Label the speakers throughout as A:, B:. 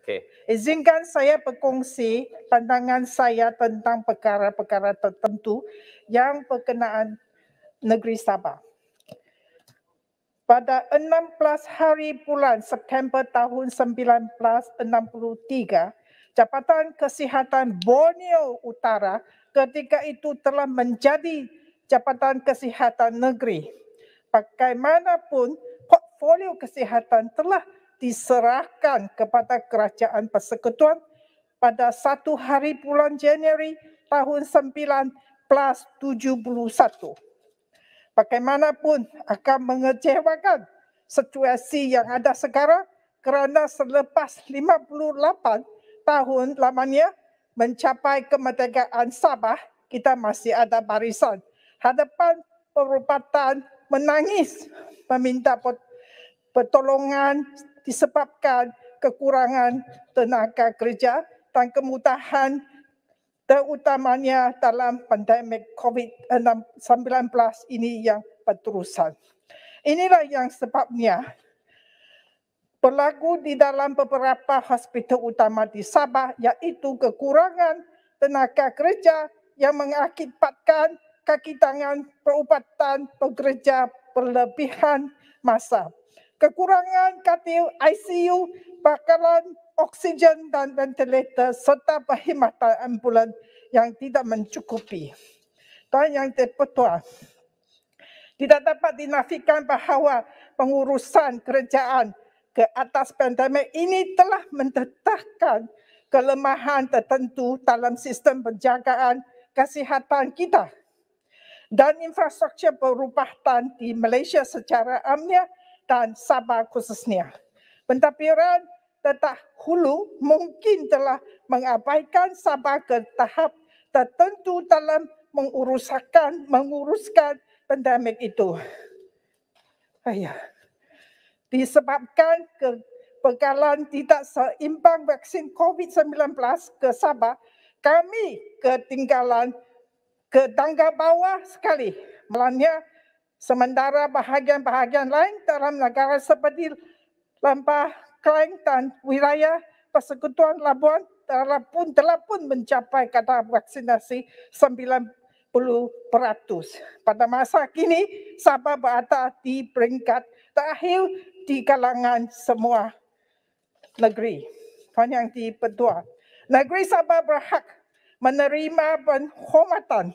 A: Okey.
B: Izinkan saya berkongsi pandangan saya tentang perkara-perkara tertentu yang berkenaan negeri Sabah. Pada 16 hari bulan September tahun 1963, Jabatan Kesihatan Borneo Utara ketika itu telah menjadi Jabatan Kesihatan Negeri. Bagaimanapun, portfolio kesihatan telah diserahkan kepada Kerajaan Persekutuan pada 1 hari bulan Januari tahun 1971. Bagaimanapun akan mengecewakan situasi yang ada sekarang kerana selepas 58 tahun lamanya mencapai kemerdekaan Sabah, kita masih ada barisan hadapan perubatan menangis meminta pertolongan disebabkan kekurangan tenaga kerja dan kemudahan terutamanya dalam pandemik COVID-19 ini yang berterusan. Inilah yang sebabnya berlaku di dalam beberapa hospital utama di Sabah, iaitu kekurangan tenaga kerja yang mengakibatkan kaki tangan perubatan bekerja berlebihan masa. Kekurangan katil ICU, bakalan oksigen dan ventilator serta perkhidmatan ambulan yang tidak mencukupi. Dan yang terbetul, tidak dapat dinafikan bahawa pengurusan kerajaan ke atas pandemik ini telah mendedahkan kelemahan tertentu dalam sistem penjagaan kesihatan kita dan infrastruktur perubatan di Malaysia secara amnya dan Sabah khususnya. Pentadbiran terdahulu mungkin telah mengabaikan Sabah ke tahap tertentu dalam menguruskan pandemik itu. Disebabkan kebekalan tidak seimbang vaksin COVID-19 ke Sabah, kami ketinggalan ke tangga bawah sekali. Malangnya, sementara bahagian-bahagian lain dalam negara seperti Lembah Klang dan wilayah Persekutuan Labuan telah pun mencapai kadar vaksinasi 90%. Pada masa kini, Sabah berada di peringkat terakhir di kalangan semua negeri. Dan yang dipertua, negeri Sabah berhak menerima penghormatan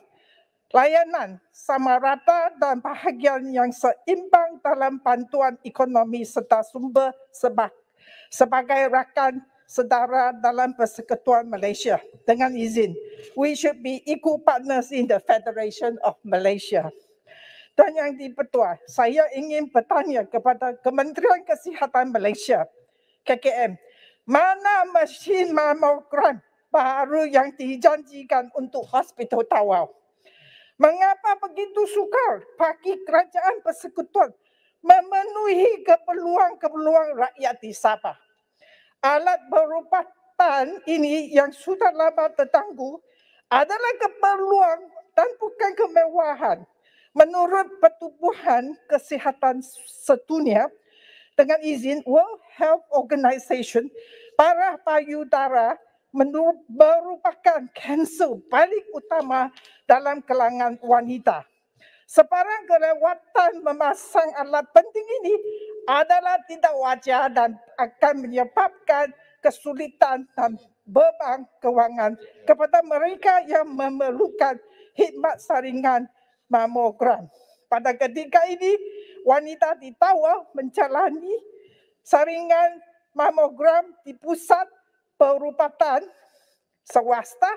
B: layanan sama rata dan bahagian yang seimbang dalam bantuan ekonomi serta sumber sebagai rakan sedara dalam Persekutuan Malaysia. Dengan izin, we should be equal partners in the Federation of Malaysia. Dan yang dipertua, saya ingin bertanya kepada Kementerian Kesihatan Malaysia, KKM, mana mesin mamogram baru yang dijanjikan untuk Hospital Tawau? Mengapa begitu sukar bagi Kerajaan Persekutuan memenuhi keperluan rakyat di Sabah? Alat perubatan ini yang sudah lama tertangguh adalah keperluan dan bukan kemewahan. Menurut Pertubuhan Kesihatan Sedunia, dengan izin World Health Organization, parah payudara merupakan kanser paling utama dalam kalangan wanita. Sebarang kelewatan memasang alat penting ini adalah tidak wajar dan akan menyebabkan kesulitan dan beban kewangan kepada mereka yang memerlukan khidmat saringan mamogram. Pada ketika ini, wanita di Tawau menjalani saringan mamogram di pusat perubatan swasta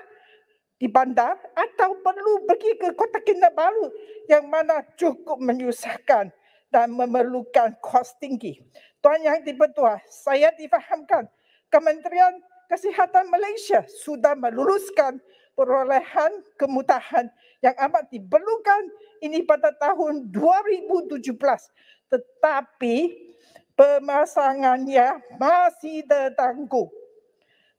B: di bandar atau perlu pergi ke Kota Kinabalu yang mana cukup menyusahkan dan memerlukan kos tinggi. Tuan Yang Dipertua, saya difahamkan Kementerian Kesihatan Malaysia sudah meluluskan perolehan kemudahan yang amat diperlukan ini pada tahun 2017, tetapi pemasangannya masih tertangguh.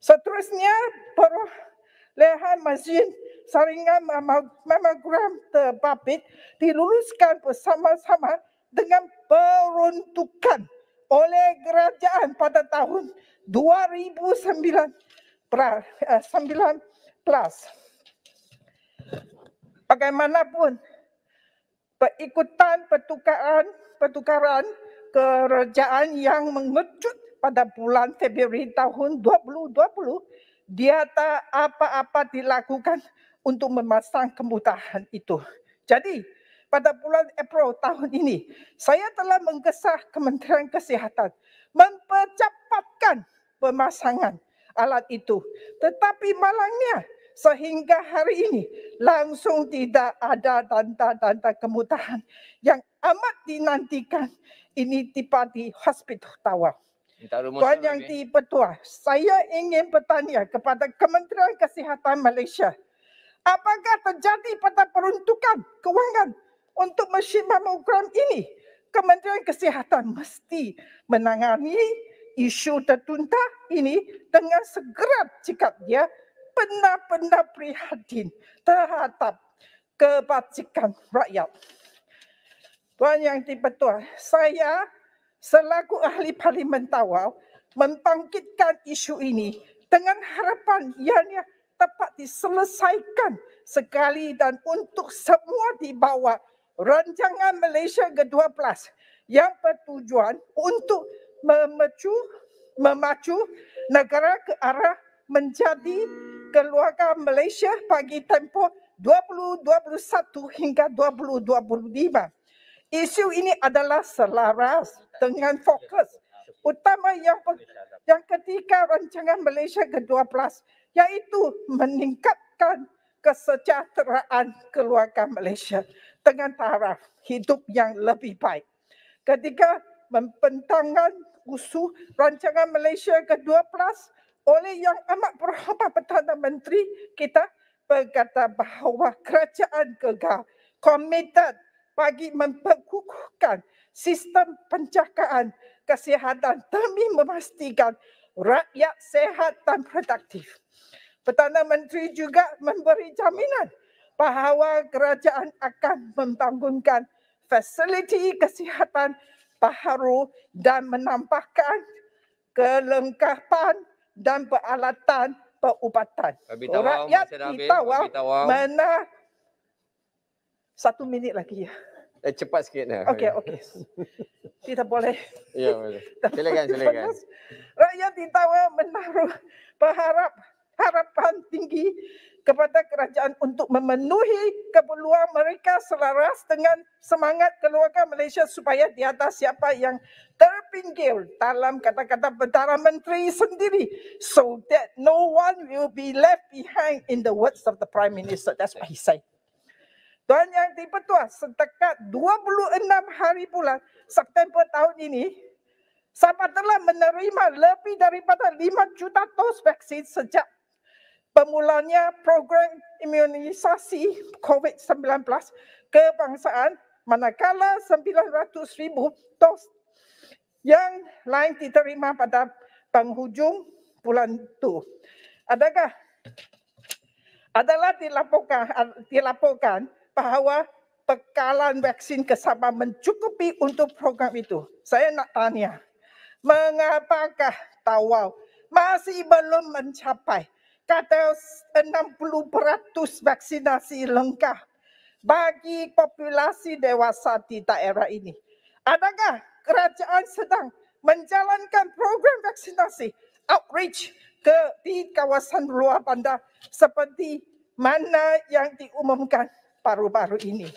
B: Seterusnya, perolehan mesin saringan mamogram terbabit diluluskan bersama-sama dengan peruntukan oleh kerajaan pada tahun 2019. Bagaimanapun, perikutan pertukaran kerajaan yang mengejut pada bulan Februari tahun 2020, dia tak apa-apa dilakukan untuk memasang kemudahan itu. Jadi, pada bulan April tahun ini, saya telah menggesa Kementerian Kesihatan mempercepatkan pemasangan alat itu. Tetapi malangnya, sehingga hari ini langsung tidak ada tanda-tanda kemudahan yang amat dinantikan ini tiba di Hospital Tawau. Tuan Yang Di-Pertua, saya ingin bertanya kepada Kementerian Kesihatan Malaysia, apakah terjadi pada peruntukan kewangan untuk mesin mamogram ini? Kementerian Kesihatan mesti menangani isu tertunta ini dengan segera jika dia benar-benar prihatin terhadap kebajikan rakyat. Tuan Yang Di-Pertua, saya selaku ahli Parlimen Tawau membangkitkan isu ini dengan harapan ianya dapat diselesaikan sekali dan untuk semua di bawah rancangan Malaysia ke-12 yang bertujuan untuk memacu negara ke arah menjadi keluarga Malaysia bagi tempoh 2021 hingga 2025. Isu ini adalah selaras dengan fokus utama yang ketiga rancangan Malaysia ke-12, iaitu meningkatkan kesejahteraan keluarga Malaysia dengan taraf hidup yang lebih baik. Ketika membentangkan usul rancangan Malaysia ke-12 oleh Yang Amat Berhormat Perdana Menteri kita berkata bahawa kerajaan kekal komited bagi memperkukuhkan sistem penjagaan kesihatan demi memastikan rakyat sehat dan produktif. Perdana Menteri juga memberi jaminan bahawa kerajaan akan membangunkan fasiliti kesihatan baharu dan menambahkan kelengkapan dan peralatan perubatan. Rakyat di Tawau mana 1 minit lagi ya.
A: Cepat sikit dah.
B: Okey. Tidak boleh.
A: Ya, boleh. Silakan.
B: Rakyat di Tawau menaruh harapan tinggi kepada kerajaan untuk memenuhi keperluan mereka selaras dengan semangat keluarga Malaysia supaya tiada siapa yang terpinggir dalam kata-kata Perdana Menteri sendiri, so that no one will be left behind in the words of the Prime Minister. That's what he said. Tuan Yang Di-Pertua, setakat 26 hari bulan September tahun ini, Sabah telah menerima lebih daripada 5 juta dos vaksin sejak bermulanya program imunisasi COVID-19 kebangsaan, manakala 900,000 dos yang lain diterima pada penghujung bulan itu. Adalah dilaporkan bahawa bekalan vaksin ke Sabah mencukupi untuk program itu. Saya nak tanya, mengapakah Tawau masih belum mencapai kata 60% vaksinasi lengkap bagi populasi dewasa di daerah ini? Adakah kerajaan sedang menjalankan program vaksinasi outreach di kawasan luar bandar seperti mana yang diumumkan baru-baru ini?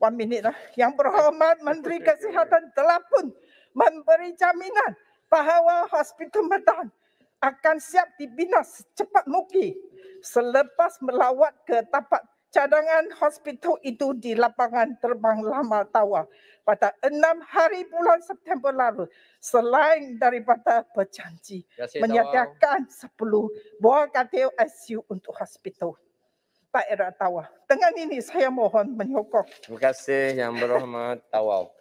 B: 1 minit lah. Yang Berhormat Menteri Kesihatan telah pun memberi jaminan bahawa Hospital Medan akan siap dibina secepat mungkin selepas melawat ke tapak cadangan hospital itu di lapangan terbang Lama Tawau pada 6 hari bulan September lalu, selain daripada berjanji menyediakan 10 buah katil ICU untuk hospital daerah Tawau. Dengan ini saya mohon menyokong.
A: Terima kasih Yang Berhormat Tawau.